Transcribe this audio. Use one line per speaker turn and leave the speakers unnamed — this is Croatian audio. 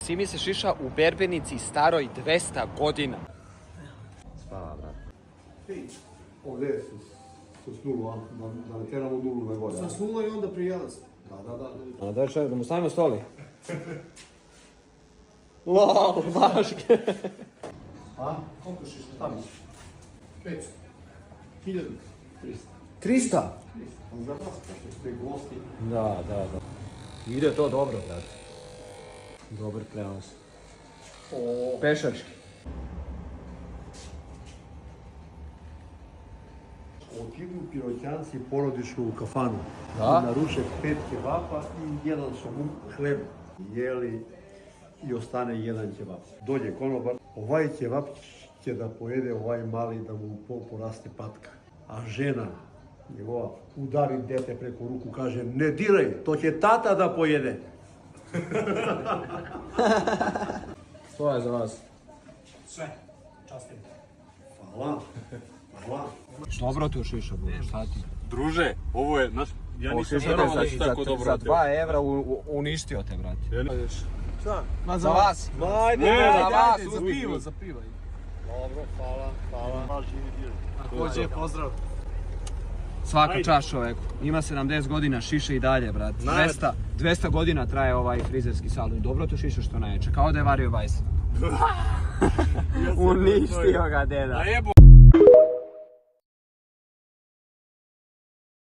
Simi se šiša u berbenici staroj 200 godina.
Spava, brat.
Ovdje je s nulu, da ne teramo nulu na gore.
Sa nula i onda prijelac.
Da.
A daj čovjek, da mu stavimo stoli.
Lol, maške.
A?
Koliko šiša?
Tamo.
500. 1000.
300?
Za vas, pošto ste gosti.
Da. Ide to dobro, brat. Dobar prenos. Pešački.
Otidu piroćanci porodično u kafanu.
Da?
Naruče 5 kebapa i jedan somun hleb. Jeli i ostane jedan kebap. Dođe konobar, ovaj kebap će da pojede ovaj mali da mu poraste patka. A žena njegova udari dete preko ruku, kaže ne diraj, to će tata da pojede.
To je za vas.
Sve. Častim.
Hvala.
Dobro to šiša, bude, šta ti?
Druže, ovo je, znaš, ja nisam vjerovao da će tako dobro
za
od
2 evra uništio te, brate.
Šta?
Ma za vas.
Za vas,
za pivo, za pivo.
Dobro, hvala.
Također, pozdrav. Svaka čast čoveku. Ima 70 godina, šiše i dalje, brat. 200 godina traje ovaj frizerski salon. Dobro to šiše što najjače. Kao da je vario bajs. Uništio ga, deda.